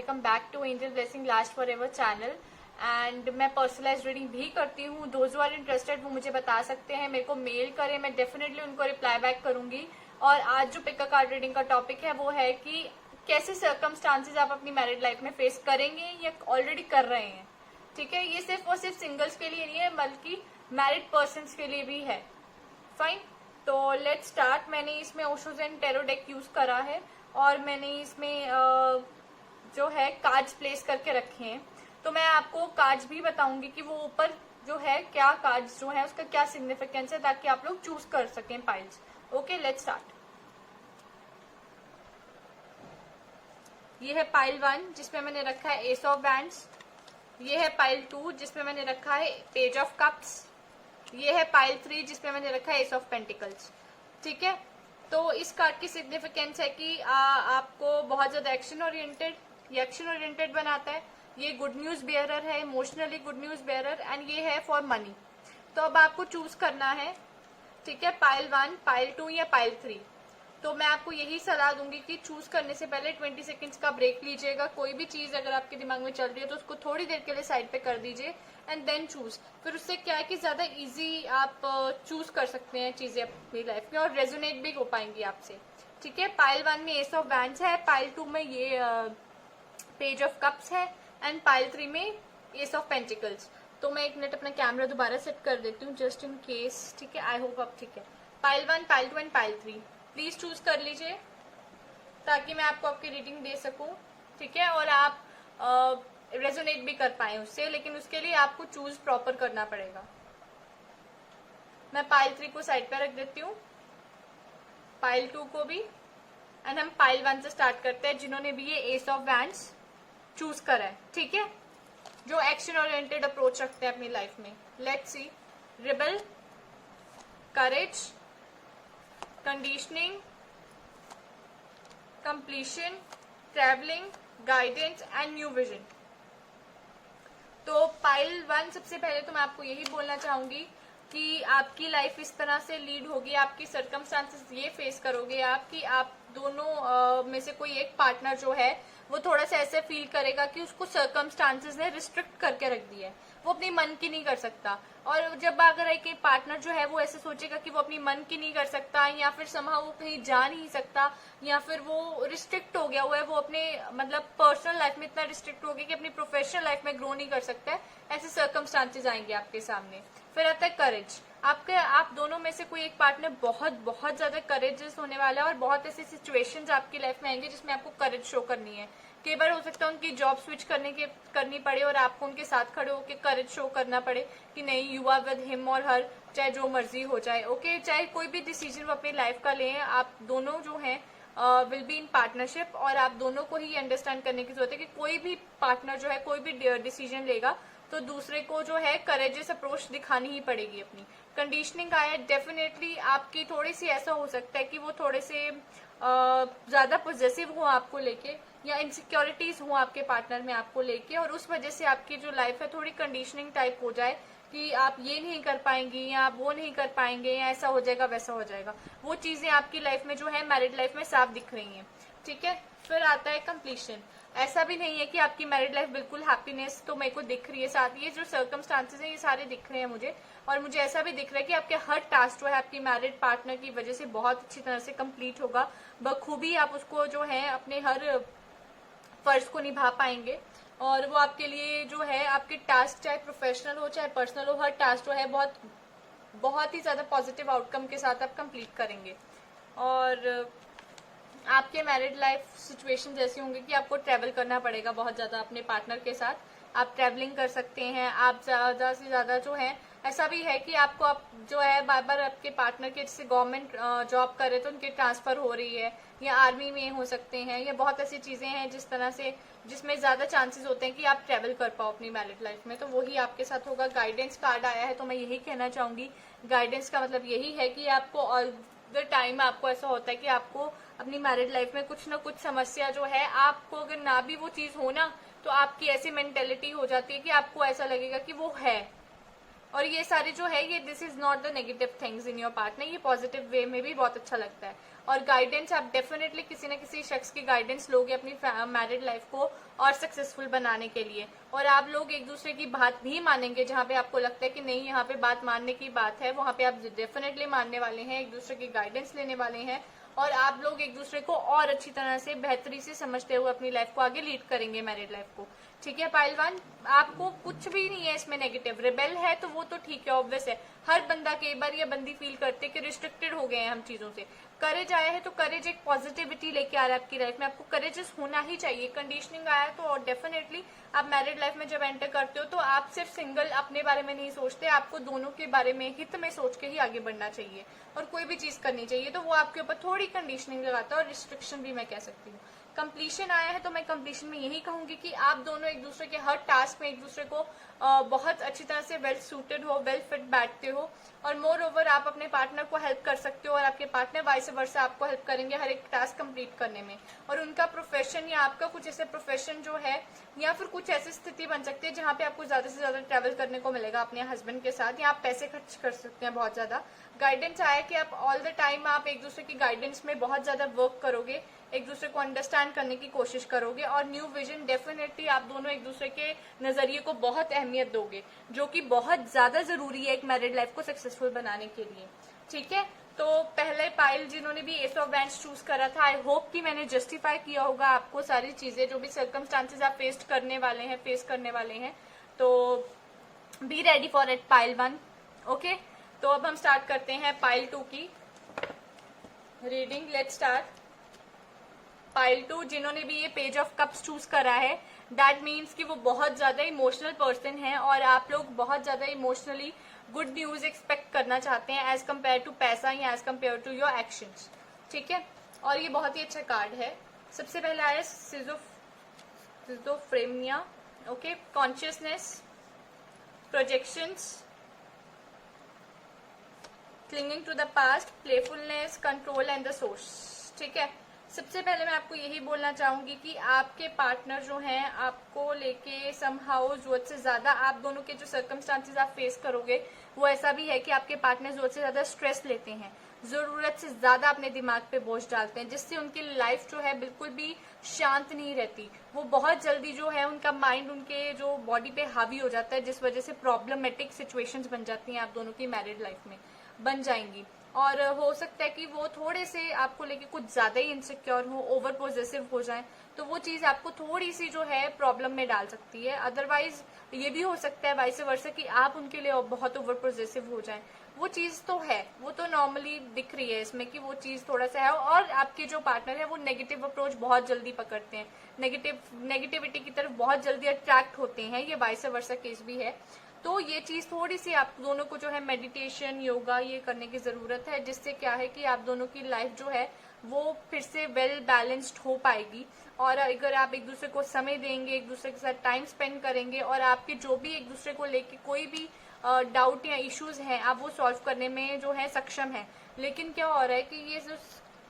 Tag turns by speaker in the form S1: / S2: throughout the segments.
S1: Welcome back to angel blessing last for ever channel. And मैं personalise reading भी करती हूँ। दोज आर इंटरेस्टेड वो मुझे बता सकते हैं, मेरे को मेल करें, मैं डेफिनेटली उनको रिप्लाई बैक करूंगी। और आज जो पिक अ कार्ड रीडिंग का टॉपिक है वो है कि कैसे सर्कमस्टांसेस आप अपनी मैरिड लाइफ में फेस करेंगे या ऑलरेडी कर रहे हैं। ठीक है, ये सिर्फ और सिर्फ सिंगल्स के लिए नहीं है बल्कि मैरिड पर्सन के लिए भी है। फाइन, तो लेट्स स्टार्ट। मैंने इसमें Osho zen tarot deck use करा है और मैंने इसमें जो है कार्ड्स प्लेस करके रखे हैं। तो मैं आपको कार्ड्स भी बताऊंगी कि वो ऊपर जो है क्या कार्ड्स जो है उसका क्या सिग्निफिकेंस है, ताकि आप लोग चूज कर सकें पाइल्स। Okay, let's start. ये है पाइल 1 जिसमें मैंने रखा है एस ऑफ वैंड्स। ये है पाइल 2 जिसमें मैंने रखा है पेज ऑफ कप्स। ये है पाइल 3 जिसमें मैंने रखा है एस ऑफ पेंटिकल्स। ठीक है, तो इस कार्ड की सिग्निफिकेंस है कि आपको बहुत ज्यादा एक्शन ओरिएंटेड बनाता है। ये गुड न्यूज बेयरर है, emotionally good news bearer, and ये है फॉर मनी। तो अब आपको चूज करना है, ठीक है, पाइल 1, पाइल 2 या पाइल 3। तो मैं आपको यही सलाह दूंगी कि चूज करने से पहले 20 सेकंड्स का ब्रेक लीजिएगा। कोई भी चीज अगर आपके दिमाग में चल रही है तो उसको थोड़ी देर के लिए साइड पे कर दीजिए एंड देन चूज। फिर उससे क्या है कि ज्यादा इजी आप चूज कर सकते हैं चीजें अपनी लाइफ में और रेजोनेट भी हो पाएंगी आपसे। ठीक है, पाइल 1 में एस ऑफ वैंड्स है, पाइल 2 में ये पेज ऑफ कप्स है एंड पाइल 3 में एस ऑफ पेंटिकल्स। तो मैं एक मिनट अपना कैमरा दोबारा सेट कर देती हूँ जस्ट इन केस। ठीक है, आई होप अब ठीक है। Pile 1, pile 2 and pile 3 please choose कर लीजिए ताकि मैं आपको आपकी रीडिंग दे सकूं। ठीक है, और आप रेजोनेट भी कर पाए उससे, लेकिन उसके लिए आपको चूज प्रॉपर करना पड़ेगा। मैं पाइल 3 को साइड पे रख देती हूँ, पाइल 2 को भी, एंड हम पाइल 1 से स्टार्ट करते हैं जिन्होंने भी ये एस ऑफ वैंड्स चूज करा है। ठीक है, जो एक्शन ओरिएंटेड अप्रोच रखते हैं अपनी लाइफ में। Let's see, rebel, courage, conditioning, completion, travelling, guidance and new vision. तो पाइल 1 सबसे पहले तो मैं आपको यही बोलना चाहूंगी कि आपकी लाइफ इस तरह से लीड होगी, आपकी सर्कमस्टांसेस ये फेस करोगे आप कि आप दोनों में से कोई एक पार्टनर जो है वो थोड़ा सा ऐसे फील करेगा कि उसको सर्कमस्टांसेस ने रिस्ट्रिक्ट करके रख दिया है, वो अपनी मन की नहीं कर सकता। और जब अगर एक पार्टनर जो है वो ऐसे सोचेगा कि वो अपनी मन की नहीं कर सकता या फिर समहा वो कहीं जा नहीं सकता या फिर वो रिस्ट्रिक्ट हो गया हुआ है, वो अपने मतलब पर्सनल लाइफ में इतना रिस्ट्रिक्ट हो गया कि अपनी प्रोफेशनल लाइफ में ग्रो नहीं कर सकता है, ऐसे सर्कमस्टांसेस आएंगे आपके सामने। फिर आता है करेज। आप दोनों में से कोई एक पार्टनर बहुत बहुत ज्यादा करेजियस होने वाला है और बहुत ऐसी सिचुएशंस आपकी लाइफ में आएंगे जिसमें आपको करेज शो करनी है। कई बार हो सकता है उनकी जॉब स्विच करनी पड़े और आपको उनके साथ खड़े होकर करेज शो करना पड़े कि नहीं, यू आर विद हिम और हर, चाहे जो मर्जी हो जाए। ओके, चाहे कोई भी डिसीजन वो अपनी लाइफ का लें, आप दोनों जो हैं विल बी इन पार्टनरशिप और आप दोनों को ही अंडरस्टैंड करने की जरूरत है कि कोई भी पार्टनर जो है कोई भी डिसीजन लेगा तो दूसरे को जो है करेजियस अप्रोच दिखानी ही पड़ेगी अपनी। कंडीशनिंग आया, डेफिनेटली आपकी थोड़ी सी ऐसा हो सकता है कि वो थोड़े से ज्यादा पॉजिटिव हो आपको लेके या इनसिक्योरिटीज हो आपके पार्टनर में आपको लेके, और उस वजह से आपकी जो लाइफ है थोड़ी कंडीशनिंग टाइप हो जाए कि आप ये नहीं कर पाएंगी या आप वो नहीं कर पाएंगे या ऐसा हो जाएगा वैसा हो जाएगा। वो चीजें आपकी लाइफ में जो है मैरिड लाइफ में साफ दिख रही हैं। ठीक है, फिर आता है कंप्लीशन। ऐसा भी नहीं है कि आपकी मैरिड लाइफ बिल्कुल हैप्पीनेस तो मेरे को दिख रही है, साथ ये जो सर्कमस्टांसेस हैं ये सारे दिख रहे हैं मुझे, और मुझे ऐसा भी दिख रहा है कि आपके हर टास्क जो है आपकी मैरिड पार्टनर की वजह से बहुत अच्छी तरह से कंप्लीट होगा। बखूबी आप उसको जो है अपने हर फर्ज को निभा पाएंगे और वो आपके लिए जो है आपके टास्क चाहे प्रोफेशनल हो चाहे पर्सनल हो, हर टास्क जो है बहुत बहुत ही ज्यादा पॉजिटिव आउटकम के साथ आप कंप्लीट करेंगे। और आपके मैरिड लाइफ सिचुएशन जैसी होंगी कि आपको ट्रैवल करना पड़ेगा बहुत ज्यादा अपने पार्टनर के साथ। आप ट्रैवलिंग कर सकते हैं, आप ज्यादा से ज्यादा जो है ऐसा भी है कि आपको आप जो है बार बार आपके पार्टनर के जैसे गवर्नमेंट जॉब करे तो उनकी ट्रांसफर हो रही है या आर्मी में हो सकते हैं, या बहुत ऐसी चीजें हैं जिस तरह से जिसमें ज्यादा चांसेस होते हैं कि आप ट्रैवल कर पाओ अपनी मैरिड लाइफ में, तो वही आपके साथ होगा। गाइडेंस कार्ड आया है तो मैं यही कहना चाहूंगी, गाइडेंस का मतलब यही है कि आपको ऑल द टाइम आपको ऐसा होता है कि आपको अपनी मैरिड लाइफ में कुछ ना कुछ समस्या जो है, आपको अगर ना भी वो चीज हो ना तो आपकी ऐसी मेंटेलिटी हो जाती है कि आपको ऐसा लगेगा कि वो है और ये सारे जो है ये this is not the negative things in your partner, ये पॉजिटिव वे में भी बहुत अच्छा लगता है। और गाइडेंस आप डेफिनेटली किसी न किसी शख्स की गाइडेंस लोगे अपनी मैरिड लाइफ को और सक्सेसफुल बनाने के लिए। और आप लोग एक दूसरे की बात भी मानेंगे, जहाँ पे आपको लगता है कि नहीं यहाँ पे बात मानने की बात है, वहाँ पे आप डेफिनेटली मानने वाले हैं, एक दूसरे की गाइडेंस लेने वाले हैं और आप लोग एक दूसरे को और अच्छी तरह से बेहतरी से समझते हुए अपनी लाइफ को आगे लीड करेंगे, मैरिड लाइफ को। ठीक है पाइल वन, आपको कुछ भी नहीं है इसमें नेगेटिव। रिबेल है तो वो तो ठीक है, ऑब्वियस है, हर बंदा कई बार या बंदी फील करते कि रिस्ट्रिक्टेड हो गए हैं हम चीजों से। करेज आया है तो करेज एक पॉजिटिविटी लेके आ रहा है आपकी लाइफ में, आपको करेजेस होना ही चाहिए। कंडीशनिंग आया तो डेफिनेटली आप मैरिड लाइफ में जब एंटर करते हो तो आप सिर्फ सिंगल अपने बारे में नहीं सोचते, आपको दोनों के बारे में हित में सोच के ही आगे बढ़ना चाहिए और कोई भी चीज करनी चाहिए। तो वो आपके ऊपर थोड़ी कंडीशनिंग लगाता है और रिस्ट्रिक्शन भी मैं कह सकती हूँ। कंप्लीशन आया है तो मैं कंप्लीशन में यही कहूंगी कि आप दोनों एक दूसरे के हर टास्क में एक दूसरे को बहुत अच्छी तरह से वेल सूटेड हो, वेल फिट बैठते हो और मोर ओवर आप अपने पार्टनर को हेल्प कर सकते हो और आपके पार्टनर वाइस वर्सा आपको हेल्प करेंगे हर एक टास्क कंप्लीट करने में। और उनका प्रोफेशन या आपका कुछ ऐसे प्रोफेशन जो है या फिर कुछ ऐसी स्थिति बन सकती है जहाँ पे आपको ज्यादा से ज्यादा ट्रैवल करने को मिलेगा अपने हस्बैंड के साथ, या आप पैसे खर्च कर सकते हैं बहुत ज्यादा। गाइडेंस आया कि आप ऑल द टाइम आप एक दूसरे की गाइडेंस में बहुत ज्यादा वर्क करोगे, एक दूसरे को अंडरस्टैंड करने की कोशिश करोगे और न्यू विजन डेफिनेटली आप दोनों एक दूसरे के नजरिए को बहुत अहमियत दोगे, जो कि बहुत ज्यादा जरूरी है एक मैरिड लाइफ को सक्सेसफुल बनाने के लिए। ठीक है, तो पहले पायल जिन्होंने भी एस ऑफ वैंड्स चूज करा था, आई होप कि मैंने जस्टिफाई किया होगा आपको सारी चीजें, जो भी सर्कमस्टांसेस आप फेस करने वाले हैं तो be ready for it pile one. Okay, तो अब हम स्टार्ट करते हैं पाइल टू की reading. Let's start. Pile two जिन्होंने भी ये पेज ऑफ कप्स चूज करा है, दैट मीन्स कि वो बहुत ज्यादा इमोशनल पर्सन है और आप लोग बहुत ज्यादा इमोशनली गुड न्यूज एक्सपेक्ट करना चाहते हैं एज कम्पेयर टू पैसा या as compare to your actions. ठीक है, और ये बहुत ही अच्छा कार्ड है। सबसे पहले आया schizophrenia, okay, consciousness, projections, clinging to the past, playfulness, control and the source. ठीक है, सबसे पहले मैं आपको यही बोलना चाहूंगी कि आपके पार्टनर जो हैं आपको लेके समहाउ जरूरत से ज्यादा, आप दोनों के जो सर्कमस्टांसेस आप फेस करोगे वो ऐसा भी है कि आपके पार्टनर जरूरत से ज्यादा स्ट्रेस लेते हैं, जरूरत से ज्यादा अपने दिमाग पे बोझ डालते हैं, जिससे उनकी लाइफ जो है बिल्कुल भी शांत नहीं रहती। वो बहुत जल्दी जो है उनका माइंड उनके जो बॉडी पे हावी हो जाता है, जिस वजह से प्रॉब्लमेटिक सिचुएशंस बन जाती हैं आप दोनों की मैरिड लाइफ में बन जाएंगी। और हो सकता है कि वो थोड़े से आपको लेके कुछ ज्यादा ही इनसिक्योर हो, ओवर पॉजेसिव हो जाए, तो वो चीज आपको थोड़ी सी जो है प्रॉब्लम में डाल सकती है। अदरवाइज ये भी हो सकता है वाइस वर्सा कि आप उनके लिए बहुत ओवर पॉजेसिव हो जाए। वो चीज तो है, वो तो नॉर्मली दिख रही है इसमें कि वो चीज थोड़ा सा है। और आपके जो पार्टनर है वो नेगेटिव अप्रोच बहुत जल्दी पकड़ते हैं, नेगेटिविटी की तरफ बहुत जल्दी अट्रैक्ट होते हैं, ये वाइस वर्सा केस भी है। तो ये चीज थोड़ी सी आप दोनों को जो है मेडिटेशन, योगा ये करने की जरूरत है, जिससे क्या है कि आप दोनों की लाइफ जो है वो फिर से वेल बैलेंस्ड हो पाएगी। और अगर आप एक दूसरे को समय देंगे, एक दूसरे के साथ टाइम स्पेंड करेंगे और आपके जो भी एक दूसरे को लेके कोई भी डाउट या इश्यूज हैं आप वो सॉल्व करने में जो है सक्षम है। लेकिन क्या हो रहा है कि ये जो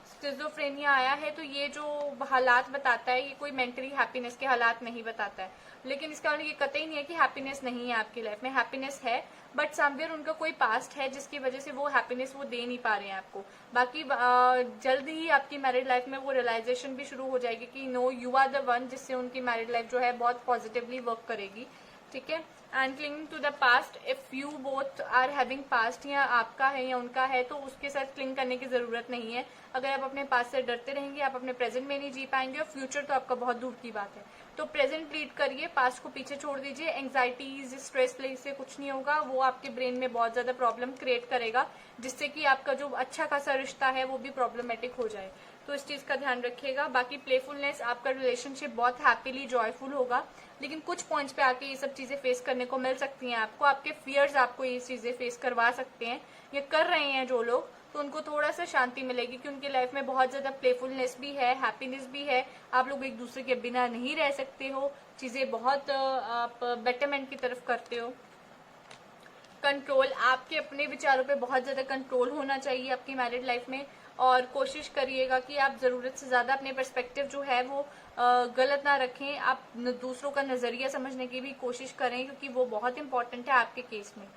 S1: स्किज़ोफ्रेनिया आया है तो ये जो हालात बताता है ये कोई मेंटली हैप्पीनेस के हालात नहीं बताता है, लेकिन इसका मतलब ये कतई नहीं है कि हैप्पीनेस नहीं है आपकी लाइफ में, हैप्पीनेस है, बट समवेयर उनका कोई पास्ट है जिसकी वजह से वो हैप्पीनेस वो दे नहीं पा रहे हैं आपको। बाकी जल्द ही आपकी मैरिड लाइफ में वो रियलाइजेशन भी शुरू हो जाएगी कि no you are the one, जिससे उनकी मैरिड लाइफ जो है बहुत पॉजिटिवली वर्क करेगी। ठीक है, and clinging to the past, if you both are having past, या आपका है या उनका है तो उसके साथ क्लिंग करने की जरूरत नहीं है। अगर आप अपने पास्ट से डरते रहेंगे आप अपने प्रेजेंट में नहीं जी पाएंगे और फ्यूचर तो आपका बहुत दूर की बात है। तो प्रेजेंट लीड करिए, पास्ट को पीछे छोड़ दीजिए। एंग्जाइटीज, स्ट्रेस से कुछ नहीं होगा, वो आपके ब्रेन में बहुत ज्यादा प्रॉब्लम क्रिएट करेगा, जिससे कि आपका जो अच्छा खासा रिश्ता है वो भी प्रॉब्लमेटिक हो जाए। तो इस चीज का ध्यान रखिएगा। बाकी प्लेफुलनेस, आपका रिलेशनशिप बहुत हैप्पीली जॉयफुल होगा, लेकिन कुछ पॉइंट्स पे आके ये सब चीजें फेस करने को मिल सकती हैं आपको। आपके फियर्स आपको ये चीजें फेस करवा सकते हैं, ये कर रहे हैं जो लोग, तो उनको थोड़ा सा शांति मिलेगी कि उनकी लाइफ में बहुत ज्यादा प्लेफुलनेस भी है, हैप्पीनेस भी है। आप लोग एक दूसरे के बिना नहीं रह सकते हो, चीजें बहुत आप बेटरमेंट की तरफ करते हो। कंट्रोल, आपके अपने विचारों पे बहुत ज्यादा कंट्रोल होना चाहिए आपकी मैरिड लाइफ में, और कोशिश करिएगा कि आप जरूरत से ज्यादा अपने पर्सपेक्टिव जो है वो गलत ना रखें। आप दूसरों का नजरिया समझने की भी कोशिश करें, क्योंकि वो बहुत इंपॉर्टेंट है आपके केस में।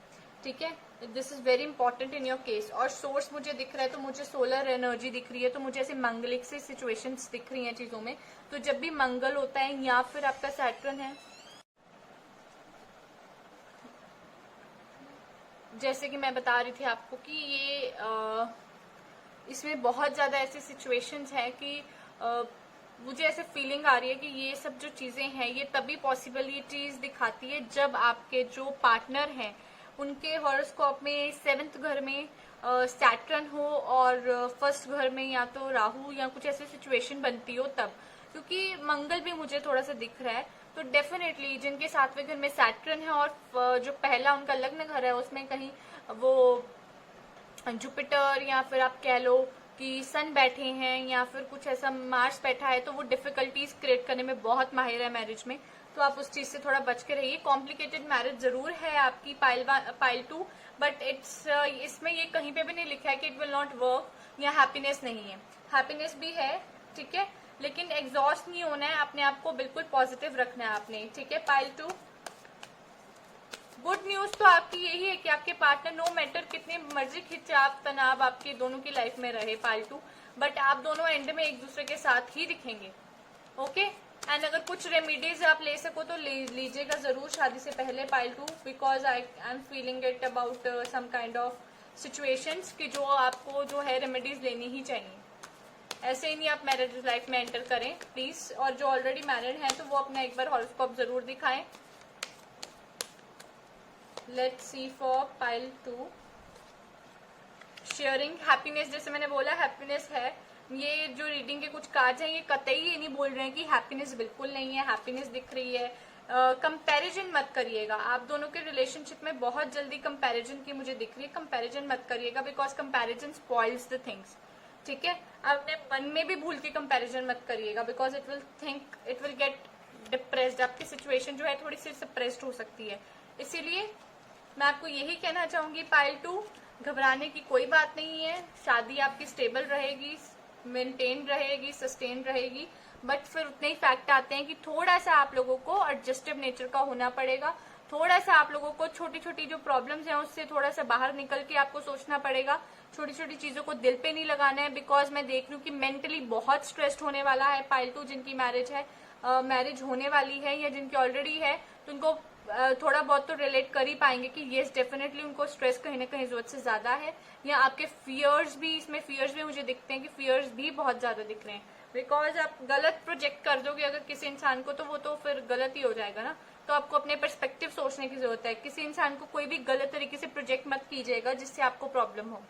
S1: ठीक है, this is very important in your case. और सोर्स मुझे दिख रहा है तो मुझे सोलर एनर्जी दिख रही है, तो मुझे ऐसे मंगलिक से सिचुएशंस दिख रही हैं चीजों में। तो जब भी मंगल होता है या फिर आपका सैटर्न है, जैसे कि मैं बता रही थी आपको कि ये इसमें बहुत ज़्यादा ऐसी सिचुएशंस हैं कि मुझे ऐसे फीलिंग आ रही है कि ये सब जो चीज़ें हैं ये तभी पॉसिबल ये चीज़ दिखाती है जब आपके जो पार्टनर हैं उनके हॉरोस्कोप में 7th घर में सैटर्न हो और 1st घर में या तो राहु या कुछ ऐसी सिचुएशन बनती हो तब, क्योंकि मंगल भी मुझे थोड़ा सा दिख रहा है। तो डेफिनेटली जिनके 7वें घर में सैटर्न है और जो पहला उनका लग्न घर है उसमें कहीं वो जुपिटर या फिर आप कह लो कि सन बैठे हैं या फिर कुछ ऐसा मार्स बैठा है, तो वो डिफिकल्टीज क्रिएट करने में बहुत माहिर है मैरिज में। तो आप उस चीज से थोड़ा बच के रहिए। कॉम्प्लिकेटेड मैरिज जरूर है आपकी पाइल 2, बट इसमें ये कहीं पे भी नहीं लिखा है कि इट विल नॉट वर्क या हैप्पीनेस नहीं है। हैप्पीनेस भी है, ठीक है, लेकिन एग्जॉस्ट नहीं होना है, अपने आप को बिल्कुल पॉजिटिव रखना है आपने, ठीक है। पाइल 2, गुड न्यूज तो आपकी यही है कि आपके पार्टनर नो मैटर कितने मर्जी खिंचाव तनाव आपकी दोनों की लाइफ में रहे पाइल 2, बट आप दोनों एंड में एक दूसरे के साथ ही दिखेंगे, ओके। एंड अगर कुछ रेमेडीज आप ले सको तो लीजिएगा जरूर शादी से पहले pile 2, because I am feeling it about some kind of situations कि जो आपको जो है रेमेडीज लेनी ही चाहिए। ऐसे ही नहीं आप मैरिज लाइफ में एंटर करें प्लीज। और जो ऑलरेडी मैरिड हैं तो वो अपना एक बार हॉरोस्कोप जरूर दिखाएं। Let's see for pile 2, sharing happiness, जैसे मैंने बोला हैप्पीनेस है। ये जो रीडिंग के कुछ कार्ड्स हैं ये कतई ये नहीं बोल रहे हैं कि हैप्पीनेस बिल्कुल नहीं है, हैप्पीनेस दिख रही है। कंपैरिजन मत करिएगा, आप दोनों के रिलेशनशिप में बहुत जल्दी कंपैरिजन की मुझे दिख रही है। कंपैरिजन मत करिएगा because comparison spoils the things, ठीक है। अपने मन में भी भूल के कंपैरिजन मत करिएगा because it will get depressed. आपकी सिचुएशन जो है थोड़ी सी सप्रेस्ड हो सकती है। इसीलिए मैं आपको यही कहना चाहूंगी पाइल 2, घबराने की कोई बात नहीं है। शादी आपकी स्टेबल रहेगी, मेंटेन रहेगी, सस्टेन रहेगी, बट फिर उतने ही फैक्ट आते हैं कि थोड़ा सा आप लोगों को एडजस्टिव नेचर का होना पड़ेगा। थोड़ा सा आप लोगों को छोटी छोटी जो प्रॉब्लम्स हैं उससे थोड़ा सा बाहर निकल के आपको सोचना पड़ेगा। छोटी छोटी चीजों को दिल पे नहीं लगाना है बिकॉज मैं देख रही हूँ कि मेंटली बहुत स्ट्रेस्ड होने वाला है पाइल 2 जिनकी मैरिज है, मैरिज होने वाली है या जिनकी ऑलरेडी है, तो उनको थोड़ा बहुत तो रिलेट कर ही पाएंगे कि येस डेफिनेटली उनको स्ट्रेस कहीं ना कहीं जरूरत से ज्यादा है। या आपके फियर्स भी, इसमें फियर्स भी मुझे दिखते हैं कि फियर्स भी बहुत ज्यादा दिख रहे हैं बिकॉज आप गलत प्रोजेक्ट कर दोगे अगर किसी इंसान को तो वो तो फिर गलत ही हो जाएगा ना। तो आपको अपने पर्सपेक्टिव सोचने की जरूरत है। किसी इंसान को कोई भी गलत तरीके से प्रोजेक्ट मत कीजिएगा जिससे आपको प्रॉब्लम हो,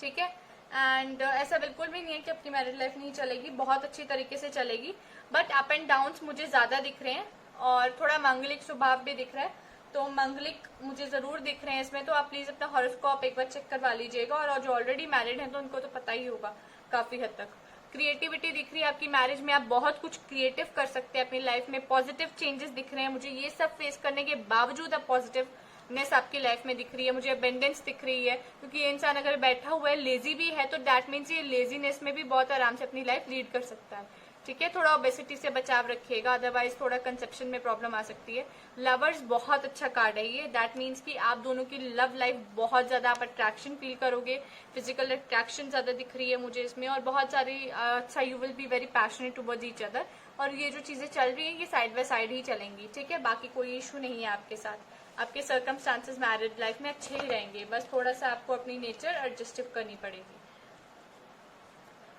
S1: ठीक है। एंड ऐसा बिल्कुल भी नहीं है कि आपकी मैरिज लाइफ नहीं चलेगी, बहुत अच्छी तरीके से चलेगी, बट अप एंड डाउन्स मुझे ज्यादा दिख रहे हैं और थोड़ा मांगलिक स्वभाव भी दिख रहा है। तो मांगलिक मुझे जरूर दिख रहे हैं इसमें, तो आप प्लीज अपना हॉरोस्कोप एक बार चेक करवा लीजिएगा। और जो ऑलरेडी मैरिड हैं तो उनको तो पता ही होगा काफी हद तक। क्रिएटिविटी दिख रही है आपकी मैरिज में, आप बहुत कुछ क्रिएटिव कर सकते हैं अपनी लाइफ में। पॉजिटिव चेंजेस दिख रहे हैं मुझे, ये सब फेस करने के बावजूद आप पॉजिटिवनेस आपकी लाइफ में दिख रही है मुझे। अबेंडेंस दिख रही है क्योंकि ये इंसान अगर बैठा हुआ है लेजी भी है तो दैट मीन्स ये लेजीनेस में भी बहुत आराम से अपनी लाइफ लीड कर सकता है, ठीक है। थोड़ा ओबेसिटी से बचाव रखिएगा, अदरवाइज थोड़ा कंसेप्शन में प्रॉब्लम आ सकती है। लवर्स बहुत अच्छा कार्ड है ये, दैट मीन्स कि आप दोनों की लव लाइफ बहुत ज्यादा आप अट्रैक्शन फील करोगे। फिजिकल अट्रैक्शन ज्यादा दिख रही है मुझे इसमें और बहुत सारी अच्छा you will be very passionate towards each other. और ये जो चीजें चल रही है ये साइड बाय साइड ही चलेंगी, ठीक है। बाकी कोई इशू नहीं है आपके साथ। आपके सर्कमस्टांसेस मैरिड लाइफ में अच्छे ही रहेंगे, बस थोड़ा सा आपको अपनी नेचर एडजस्टिव करनी पड़ेगी।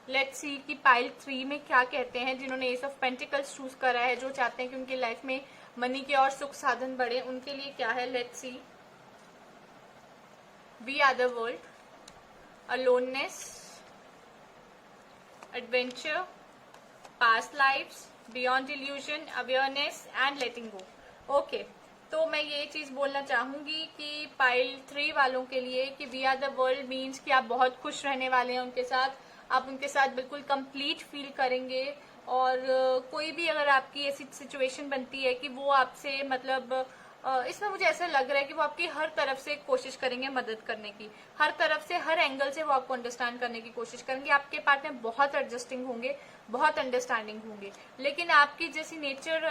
S1: लेट्स सी कि पाइल 3 में क्या कहते हैं जिन्होंने एस ऑफ पेंटिकल्स चूज करा है, जो चाहते हैं कि उनकी लाइफ में मनी के और सुख साधन बढ़े, उनके लिए क्या है। Let's see, we are the world, aloneness, adventure, past lives, beyond illusion, awareness and letting go. Okay, तो मैं ये चीज बोलना चाहूंगी कि पाइल 3 वालों के लिए कि we are the world means कि आप बहुत खुश रहने वाले हैं उनके साथ, आप उनके साथ बिल्कुल कंप्लीट फील करेंगे। और कोई भी अगर आपकी ऐसी सिचुएशन बनती है कि वो आपसे मतलब इसमें मुझे ऐसा लग रहा है कि वो आपकी हर तरफ से कोशिश करेंगे मदद करने की, हर तरफ से, हर एंगल से वो आपको अंडरस्टैंड करने की कोशिश करेंगे। आपके पार्टनर बहुत एडजस्टिंग होंगे, बहुत अंडरस्टैंडिंग होंगे, लेकिन आपकी जैसी नेचर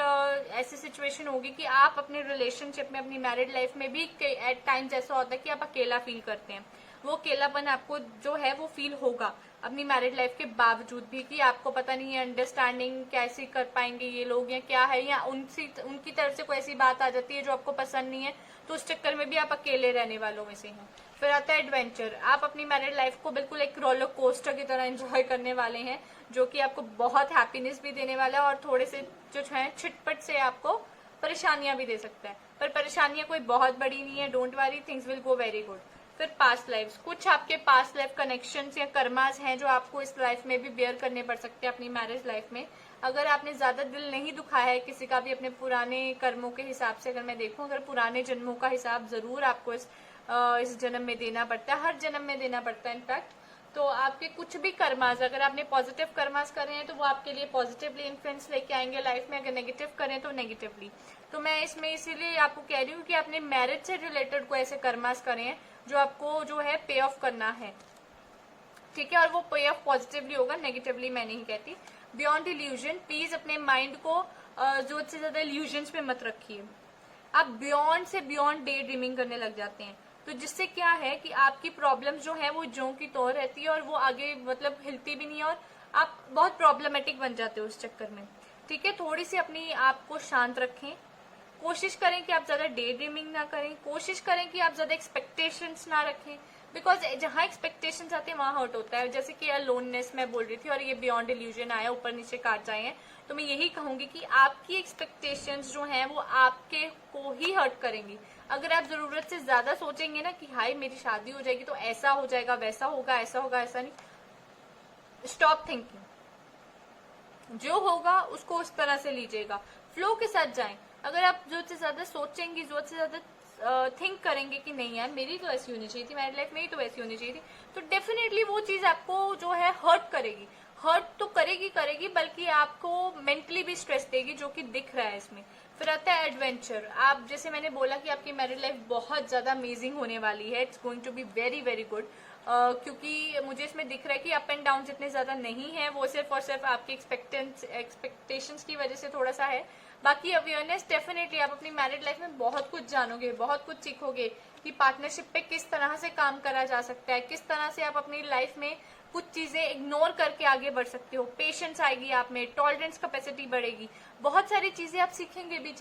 S1: ऐसी सिचुएशन होगी कि आप अपने रिलेशनशिप में, अपनी मैरिड लाइफ में भी एट टाइम्स ऐसा होता है कि आप अकेला फील करते हैं। वो अकेलापन आपको जो है वो फील होगा अपनी मैरिड लाइफ के बावजूद भी, कि आपको पता नहीं है अंडरस्टैंडिंग कैसे कर पाएंगे ये लोग, या क्या है, या उनकी तरफ से कोई ऐसी बात आ जाती है जो आपको पसंद नहीं है, तो उस चक्कर में भी आप अकेले रहने वालों में से हैं। फिर आता है एडवेंचर। आप अपनी मैरिड लाइफ को बिल्कुल एक रोलर कोस्टर की तरह एंजॉय करने वाले हैं, जो कि आपको बहुत हैप्पीनेस भी देने वाला है और थोड़े से जो है छिटपट से आपको परेशानियां भी दे सकता है, पर परेशानियां कोई बहुत बड़ी नहीं है। Don't worry, things will go very good. फिर पास्ट लाइफ, कुछ आपके पास्ट लाइफ कनेक्शंस या कर्मास हैं जो आपको इस लाइफ में भी बेयर करने पड़ सकते हैं अपनी मैरिज लाइफ में। अगर आपने ज्यादा दिल नहीं दुखाया है किसी का भी अपने पुराने कर्मों के हिसाब से, अगर मैं देखूं, अगर पुराने जन्मों का हिसाब जरूर आपको इस जन्म में देना पड़ता है, हर जन्म में देना पड़ता है इनफैक्ट। तो आपके कुछ भी कर्मास, अगर आपने पॉजिटिव कर्मास करे हैं तो वो आपके लिए पॉजिटिवली इन्फ्लुएंस लेके आएंगे लाइफ में, अगर नेगेटिव करें तो नेगेटिवली। तो मैं इसमें इसीलिए आपको कह रही हूँ कि आपने मैरिज से रिलेटेड कोई ऐसे कर्मास करे हैं जो आपको जो है पे ऑफ करना है, ठीक है, और वो पे ऑफ पॉजिटिवली होगा, नेगेटिवली मैं नहीं कहती। बियॉन्ड इल्यूजन, प्लीज अपने माइंड को जो से ज्यादा इल्यूजन्स पे मत रखिए। आप बियॉन्ड से बियॉन्ड डे ड्रीमिंग करने लग जाते हैं, तो जिससे क्या है कि आपकी प्रॉब्लम जो है वो ज्यों की त्यों रहती है और वो आगे मतलब हिलती भी नहीं है, और आप बहुत प्रॉब्लमेटिक बन जाते हो उस चक्कर में, ठीक है। थोड़ी सी अपनी आप को शांत रखें, कोशिश करें कि आप ज्यादा डे ड्रीमिंग ना करें, कोशिश करें कि आप ज्यादा एक्सपेक्टेशंस ना रखें, बिकॉज जहां एक्सपेक्टेशंस आते हैं वहां हर्ट होता है। जैसे कि लोननेस मैं बोल रही थी और ये बियॉन्ड इल्यूजन आया, ऊपर नीचे काट जाए हैं, तो मैं यही कहूंगी कि आपकी एक्सपेक्टेशंस जो हैं वो आपके को ही हर्ट करेंगी। अगर आप जरूरत से ज्यादा सोचेंगे ना कि हाय मेरी शादी हो जाएगी तो ऐसा हो जाएगा, वैसा होगा, ऐसा होगा, ऐसा नहीं, स्टॉप थिंकिंग। जो होगा उसको उस तरह से लीजिएगा, फ्लो के साथ जाएं। अगर आप जरूरत से ज्यादा सोचेंगे, जरूरत से ज्यादा थिंक करेंगे कि नहीं यार मेरी तो ऐसी होनी चाहिए थी, मेरी लाइफ में ही तो ऐसी होनी चाहिए थी, तो डेफिनेटली वो चीज आपको जो है हर्ट करेगी। हर्ट तो करेगी, बल्कि आपको मेंटली भी स्ट्रेस देगी, जो कि दिख रहा है इसमें। फिर आता है एडवेंचर। आप जैसे मैंने बोला कि आपकी मैरिड लाइफ बहुत ज्यादा अमेजिंग होने वाली है, it's going to be very very good, क्योंकि मुझे इसमें दिख रहा है कि अप एंड डाउन जितने ज्यादा नहीं है, वो सिर्फ और सिर्फ आपकी एक्सपेक्टेशंस की वजह से थोड़ा सा है। बाकी अवेयरनेस डेफिनेटली, आप अपनी मैरिड लाइफ में बहुत कुछ जानोगे, बहुत कुछ सीखोगे कि पार्टनरशिप पे किस तरह से काम करा जा सकता है, किस तरह से आप अपनी लाइफ में कुछ चीजें इग्नोर करके आगे बढ़ सकते हो, पेशेंस आएगी आप में, टॉलरेंस कैपेसिटी बढ़ेगी, बहुत सारी चीजें आप सीखेंगे भी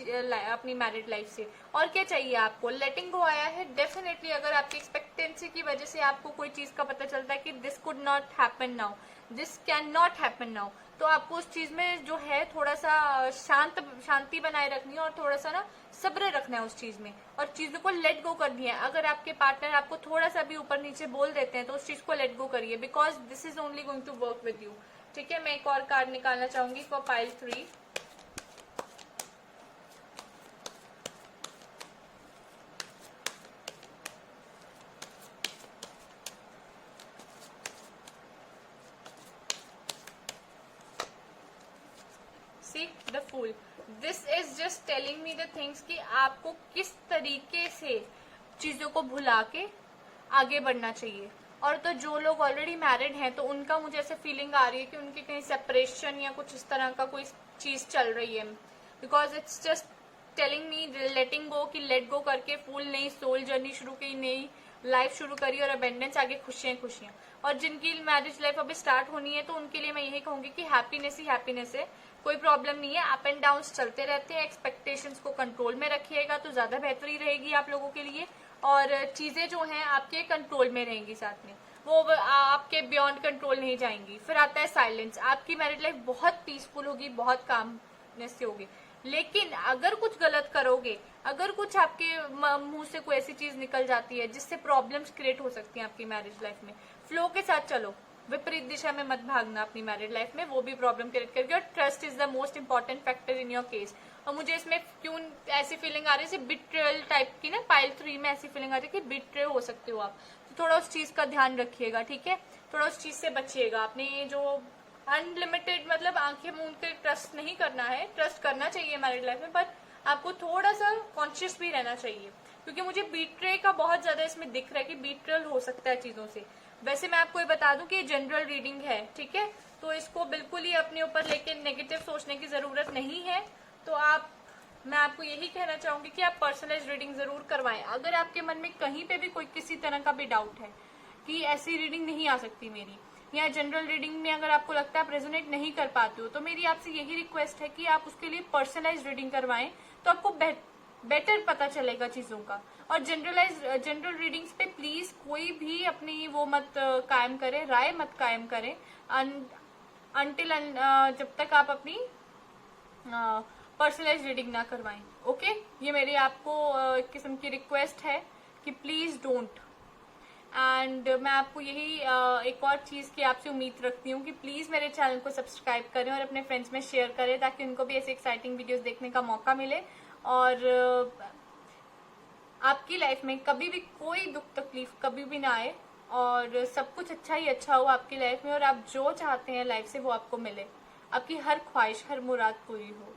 S1: अपनी मैरिड लाइफ से। और क्या चाहिए आपको, लेटिंग गो आया है डेफिनेटली। अगर आपकी एक्सपेक्टेंसी की वजह से आपको कोई चीज का पता चलता है कि this could not happen now, this can not happen now, तो आपको उस चीज में जो है थोड़ा सा शांति बनाए रखनी है और थोड़ा सा ना सब्र रखना है उस चीज में, और चीजों को लेट गो करनी है। अगर आपके पार्टनर आपको थोड़ा सा भी ऊपर नीचे बोल देते हैं तो उस चीज को लेट गो करिए, because this is only going to work with you, ठीक है। मैं एक और कार्ड निकालना चाहूंगी for pile 3। See the Fool. This is just telling me the things कि आपको किस तरीके से चीजों को भुला के आगे बढ़ना चाहिए। और तो जो लोग ऑलरेडी मैरिड हैं तो उनका मुझे ऐसे फीलिंग आ रही है कि उनकी कहीं सेपरेशन या कुछ इस तरह का कोई चीज चल रही है, because it's just telling me letting go, कि लेट गो करके फुल नई सोल जर्नी शुरू की, नई लाइफ शुरू करी और अबेंडेंस, आगे खुशियां खुशियां। और जिनकी मैरिज लाइफ अभी स्टार्ट होनी है तो उनके लिए मैं यही कहूंगी कि हैप्पीनेस ही हैप्पीनेस है, कोई प्रॉब्लम नहीं है। अप एंड डाउन चलते रहते हैं, एक्सपेक्टेशंस को कंट्रोल में रखिएगा तो ज्यादा बेहतरी रहेगी आप लोगों के लिए, और चीजें जो हैं आपके कंट्रोल में रहेंगी, साथ में वो आपके बियॉन्ड कंट्रोल नहीं जाएंगी। फिर आता है साइलेंस। आपकी मैरिड लाइफ बहुत पीसफुल होगी, बहुत कामनेस से होगी, लेकिन अगर कुछ गलत करोगे, अगर कुछ आपके मुंह से कोई ऐसी चीज निकल जाती है जिससे प्रॉब्लम्स क्रिएट हो सकती हैं आपकी मैरिज लाइफ में, फ्लो के साथ चलो, विपरीत दिशा में मत भागना अपनी मैरिड लाइफ में, वो भी प्रॉब्लम क्रिएट करेगी। और trust is the most important factor in your case. और मुझे इसमें क्यों ऐसी फीलिंग आ रही है, बिट्रेयल टाइप की ना, पाइल 3 में ऐसी फीलिंग आ रही है कि बिट्रे हो सकते हो आप, तो थोड़ा उस चीज का ध्यान रखिएगा, ठीक है, थोड़ा उस चीज से बचिएगा। आपने ये जो अनलिमिटेड मतलब आंखें मूंद के ट्रस्ट नहीं करना है, ट्रस्ट करना चाहिए मैरिड लाइफ में, पर आपको थोड़ा सा कॉन्शियस भी रहना चाहिए, क्योंकि मुझे बीट्रे का बहुत ज्यादा इसमें दिख रहा है कि बीट्रेल हो सकता है चीजों से। वैसे मैं आपको ये बता दूं कि ये जनरल रीडिंग है, ठीक है, तो इसको बिल्कुल ही अपने ऊपर लेके नेगेटिव सोचने की जरूरत नहीं है। तो मैं आपको यही कहना चाहूंगी कि आप पर्सनलाइज रीडिंग जरूर करवाएं। अगर आपके मन में कहीं पे भी कोई किसी तरह का भी डाउट है कि ऐसी रीडिंग नहीं आ सकती मेरी, या जनरल रीडिंग में अगर आपको लगता है आप रेजोनेट नहीं कर पाते हो, तो मेरी आपसे यही रिक्वेस्ट है कि आप उसके लिए पर्सनलाइज रीडिंग करवाएं, तो आपको बेटर पता चलेगा चीजों का। और जनरल रीडिंग्स पे प्लीज कोई भी अपनी वो मत कायम करे, राय मत कायम करें अनटिल जब तक आप अपनी पर्सनलाइज रीडिंग ना करवाएं। ओके, ये मेरी आपको एक किस्म की रिक्वेस्ट है कि प्लीज डोंट। एंड मैं आपको यही एक और चीज की आपसे उम्मीद रखती हूँ कि प्लीज मेरे चैनल को सब्सक्राइब करें और अपने फ्रेंड्स में शेयर करें, ताकि उनको भी ऐसे एक्साइटिंग वीडियोस देखने का मौका मिले और आपकी लाइफ में कभी भी कोई दुख तकलीफ कभी भी ना आए और सब कुछ अच्छा ही अच्छा हो आपकी लाइफ में, और आप जो चाहते हैं लाइफ से वो आपको मिले, आपकी हर ख्वाहिश हर मुराद पूरी हो।